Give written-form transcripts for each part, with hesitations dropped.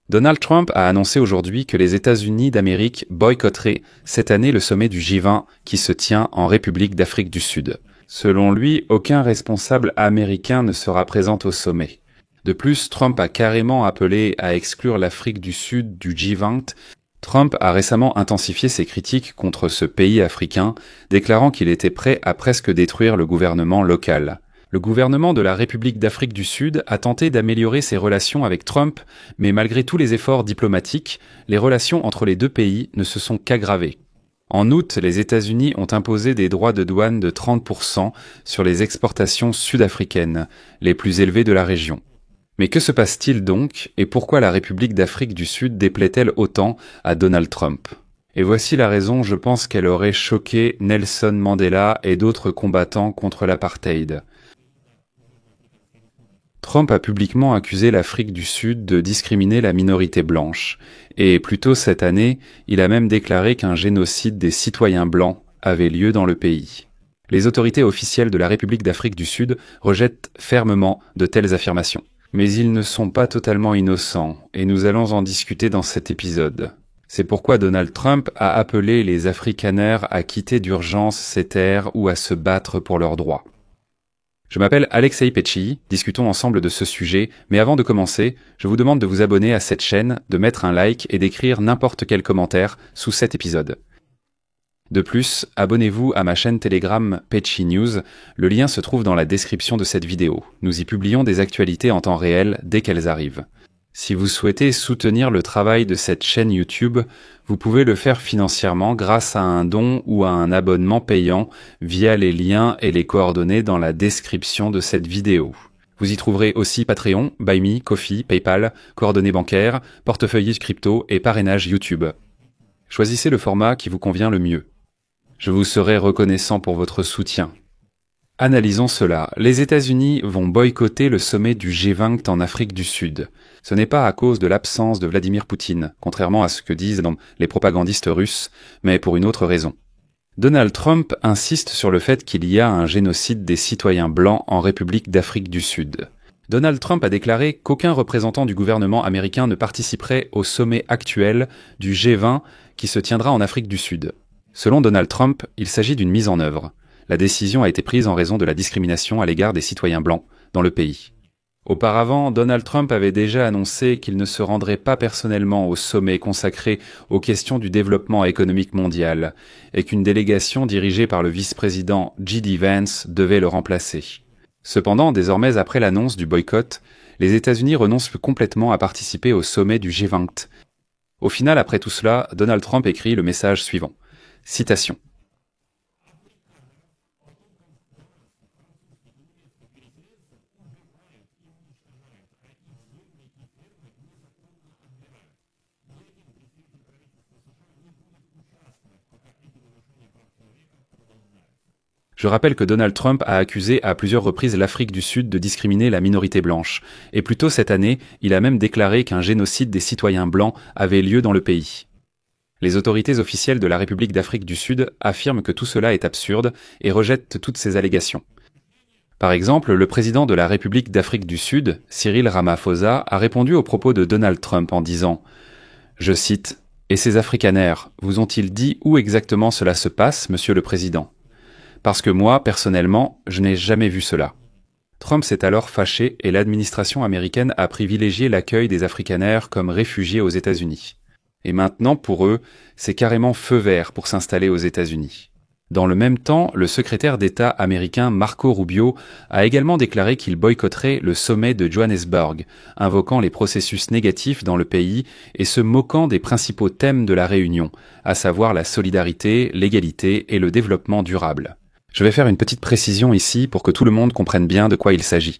Donald Trump a annoncé aujourd'hui que les États-Unis d'Amérique boycotteraient cette année le sommet du G20 qui se tient en République d'Afrique du Sud. Selon lui, aucun responsable américain ne sera présent au sommet. De plus, Trump a carrément appelé à exclure l'Afrique du Sud du G20. Trump a récemment intensifié ses critiques contre ce pays africain, déclarant qu'il était prêt à presque détruire le gouvernement local. Le gouvernement de la République d'Afrique du Sud a tenté d'améliorer ses relations avec Trump, mais malgré tous les efforts diplomatiques, les relations entre les deux pays ne se sont qu'aggravées. En août, les États-Unis ont imposé des droits de douane de 30% sur les exportations sud-africaines, les plus élevés de la région. Mais que se passe-t-il donc, et pourquoi la République d'Afrique du Sud déplaît-elle autant à Donald Trump ? Et voici la raison, je pense qu'elle aurait choqué Nelson Mandela et d'autres combattants contre l'apartheid. Trump a publiquement accusé l'Afrique du Sud de discriminer la minorité blanche, et plus tôt cette année, il a même déclaré qu'un génocide des citoyens blancs avait lieu dans le pays. Les autorités officielles de la République d'Afrique du Sud rejettent fermement de telles affirmations. Mais ils ne sont pas totalement innocents, et nous allons en discuter dans cet épisode. C'est pourquoi Donald Trump a appelé les Afrikaners à quitter d'urgence ces terres ou à se battre pour leurs droits. Je m'appelle Alexei Pecci, discutons ensemble de ce sujet, mais avant de commencer, je vous demande de vous abonner à cette chaîne, de mettre un like et d'écrire n'importe quel commentaire sous cet épisode. De plus, abonnez-vous à ma chaîne Telegram Pecci News, le lien se trouve dans la description de cette vidéo. Nous y publions des actualités en temps réel dès qu'elles arrivent. Si vous souhaitez soutenir le travail de cette chaîne YouTube, vous pouvez le faire financièrement grâce à un don ou à un abonnement payant via les liens et les coordonnées dans la description de cette vidéo. Vous y trouverez aussi Patreon, Buy Me, Ko-fi, PayPal, coordonnées bancaires, portefeuille crypto et parrainage YouTube. Choisissez le format qui vous convient le mieux. Je vous serai reconnaissant pour votre soutien. Analysons cela. Les États-Unis vont boycotter le sommet du G20 en Afrique du Sud. Ce n'est pas à cause de l'absence de Vladimir Poutine, contrairement à ce que disent les propagandistes russes, mais pour une autre raison. Donald Trump insiste sur le fait qu'il y a un génocide des citoyens blancs en République d'Afrique du Sud. Donald Trump a déclaré qu'aucun représentant du gouvernement américain ne participerait au sommet actuel du G20 qui se tiendra en Afrique du Sud. Selon Donald Trump, il s'agit d'une mise en œuvre. La décision a été prise en raison de la discrimination à l'égard des citoyens blancs dans le pays. Auparavant, Donald Trump avait déjà annoncé qu'il ne se rendrait pas personnellement au sommet consacré aux questions du développement économique mondial et qu'une délégation dirigée par le vice-président J.D. Vance devait le remplacer. Cependant, désormais après l'annonce du boycott, les États-Unis renoncent complètement à participer au sommet du G20. Au final, après tout cela, Donald Trump écrit le message suivant. Citation. Je rappelle que Donald Trump a accusé à plusieurs reprises l'Afrique du Sud de discriminer la minorité blanche. Et plus tôt cette année, il a même déclaré qu'un génocide des citoyens blancs avait lieu dans le pays. Les autorités officielles de la République d'Afrique du Sud affirment que tout cela est absurde et rejettent toutes ces allégations. Par exemple, le président de la République d'Afrique du Sud, Cyril Ramaphosa, a répondu aux propos de Donald Trump en disant, je cite, « Et ces Afrikaners, vous ont-ils dit où exactement cela se passe, monsieur le président ? Parce que moi, personnellement, je n'ai jamais vu cela. » Trump s'est alors fâché et l'administration américaine a privilégié l'accueil des Afrikaners comme réfugiés aux États-Unis. Et maintenant, pour eux, c'est carrément feu vert pour s'installer aux États-Unis. Dans le même temps, le secrétaire d'État américain Marco Rubio a également déclaré qu'il boycotterait le sommet de Johannesburg, invoquant les processus négatifs dans le pays et se moquant des principaux thèmes de la réunion, à savoir la solidarité, l'égalité et le développement durable. Je vais faire une petite précision ici pour que tout le monde comprenne bien de quoi il s'agit.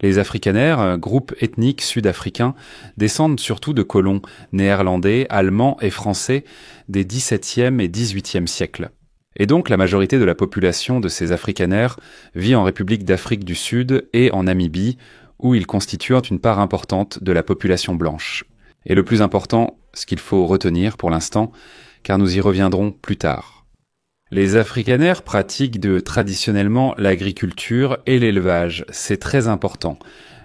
Les Afrikaners, groupe ethnique sud-africain, descendent surtout de colons néerlandais, allemands et français des XVIIe et XVIIIe siècles. Et donc la majorité de la population de ces Afrikaners vit en République d'Afrique du Sud et en Namibie, où ils constituent une part importante de la population blanche. Et le plus important, ce qu'il faut retenir pour l'instant, car nous y reviendrons plus tard. Les Afrikaners pratiquent traditionnellement l'agriculture et l'élevage, c'est très important.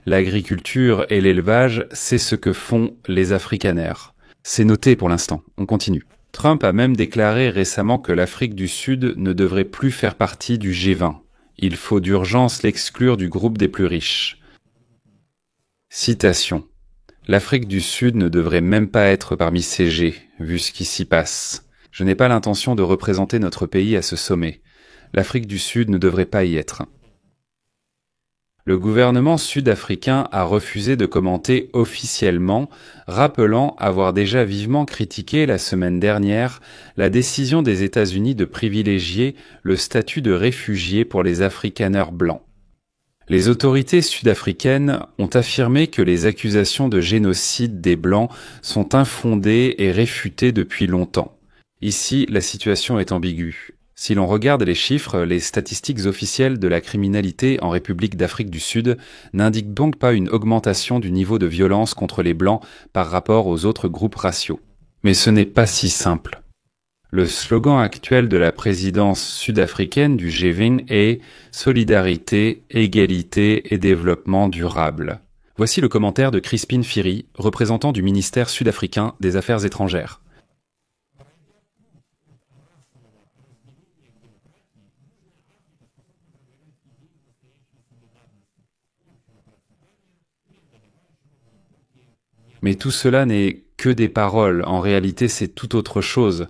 L'agriculture et l'élevage, c'est ce que font les Afrikaners. C'est noté pour l'instant, on continue. Trump a même déclaré récemment que l'Afrique du Sud ne devrait plus faire partie du G20. Il faut d'urgence l'exclure du groupe des plus riches. Citation. L'Afrique du Sud ne devrait même pas être parmi ces G, vu ce qui s'y passe. Je n'ai pas l'intention de représenter notre pays à ce sommet. L'Afrique du Sud ne devrait pas y être. Le gouvernement sud-africain a refusé de commenter officiellement, rappelant avoir déjà vivement critiqué la semaine dernière la décision des États-Unis de privilégier le statut de réfugié pour les Afrikaners blancs. Les autorités sud-africaines ont affirmé que les accusations de génocide des Blancs sont infondées et réfutées depuis longtemps. Ici, la situation est ambiguë. Si l'on regarde les chiffres, les statistiques officielles de la criminalité en République d'Afrique du Sud n'indiquent donc pas une augmentation du niveau de violence contre les Blancs par rapport aux autres groupes raciaux. Mais ce n'est pas si simple. Le slogan actuel de la présidence sud-africaine du G20 est « Solidarité, égalité et développement durable ». Voici le commentaire de Crispin Firi, représentant du ministère sud-africain des Affaires étrangères. Mais tout cela n'est que des paroles, en réalité c'est tout autre chose.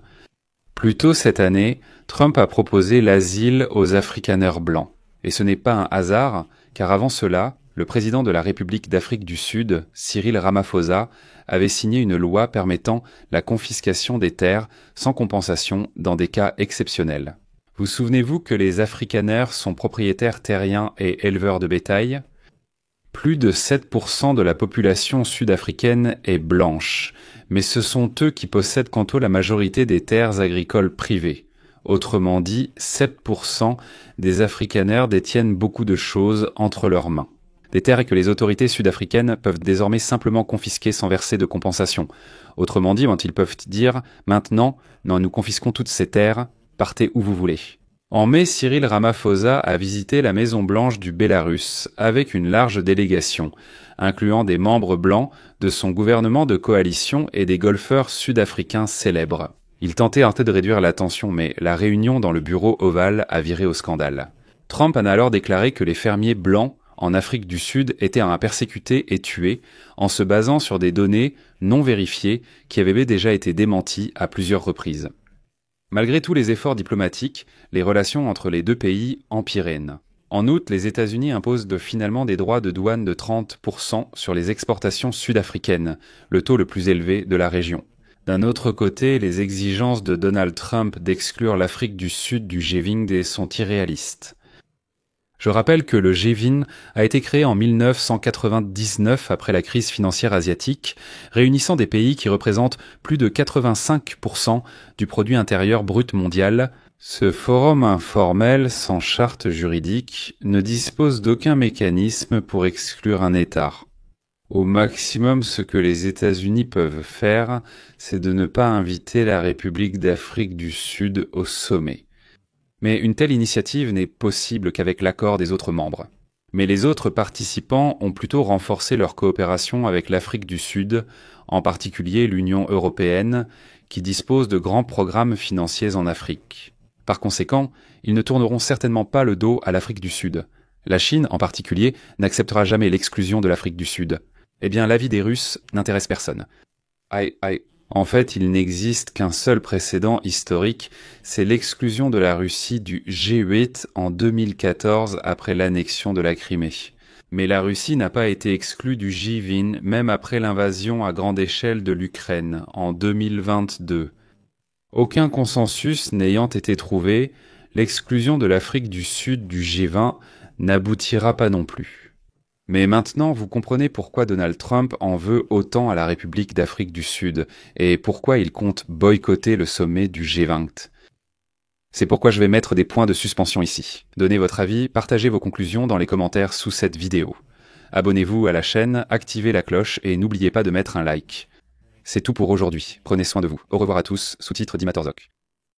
Plus tôt cette année, Trump a proposé l'asile aux Afrikaners blancs. Et ce n'est pas un hasard, car avant cela, le président de la République d'Afrique du Sud, Cyril Ramaphosa, avait signé une loi permettant la confiscation des terres sans compensation dans des cas exceptionnels. Vous souvenez-vous que les Afrikaners sont propriétaires terriens et éleveurs de bétail ? Plus de 7% de la population sud-africaine est blanche, mais ce sont eux qui possèdent quant à la majorité des terres agricoles privées. Autrement dit, 7% des Afrikaners détiennent beaucoup de choses entre leurs mains. Des terres que les autorités sud-africaines peuvent désormais simplement confisquer sans verser de compensation. Autrement dit, ils peuvent dire « Maintenant, nous confisquons toutes ces terres, partez où vous voulez ». En mai, Cyril Ramaphosa a visité la Maison-Blanche du Bélarus avec une large délégation, incluant des membres blancs de son gouvernement de coalition et des golfeurs sud-africains célèbres. Il tentait de réduire la tension, mais la réunion dans le bureau ovale a viré au scandale. Trump a alors déclaré que les fermiers blancs en Afrique du Sud étaient persécutés et tués en se basant sur des données non vérifiées qui avaient déjà été démenties à plusieurs reprises. Malgré tous les efforts diplomatiques, les relations entre les deux pays empiraient. En août, les États-Unis imposent finalement des droits de douane de 30% sur les exportations sud-africaines, le taux le plus élevé de la région. D'un autre côté, les exigences de Donald Trump d'exclure l'Afrique du Sud du G20 sont irréalistes. Je rappelle que le G20 a été créé en 1999 après la crise financière asiatique, réunissant des pays qui représentent plus de 85% du produit intérieur brut mondial. Ce forum informel, sans charte juridique, ne dispose d'aucun mécanisme pour exclure un État. Au maximum, ce que les États-Unis peuvent faire, c'est de ne pas inviter la République d'Afrique du Sud au sommet. Mais une telle initiative n'est possible qu'avec l'accord des autres membres. Mais les autres participants ont plutôt renforcé leur coopération avec l'Afrique du Sud, en particulier l'Union européenne, qui dispose de grands programmes financiers en Afrique. Par conséquent, ils ne tourneront certainement pas le dos à l'Afrique du Sud. La Chine, en particulier, n'acceptera jamais l'exclusion de l'Afrique du Sud. Eh bien, l'avis des Russes n'intéresse personne. En fait, il n'existe qu'un seul précédent historique, c'est l'exclusion de la Russie du G8 en 2014 après l'annexion de la Crimée. Mais la Russie n'a pas été exclue du G20 même après l'invasion à grande échelle de l'Ukraine en 2022. Aucun consensus n'ayant été trouvé, l'exclusion de l'Afrique du Sud du G20 n'aboutira pas non plus. Mais maintenant, vous comprenez pourquoi Donald Trump en veut autant à la République d'Afrique du Sud et pourquoi il compte boycotter le sommet du G20. C'est pourquoi je vais mettre des points de suspension ici. Donnez votre avis, partagez vos conclusions dans les commentaires sous cette vidéo. Abonnez-vous à la chaîne, activez la cloche et n'oubliez pas de mettre un like. C'est tout pour aujourd'hui. Prenez soin de vous. Au revoir à tous. Sous-titre d'Imatorzok.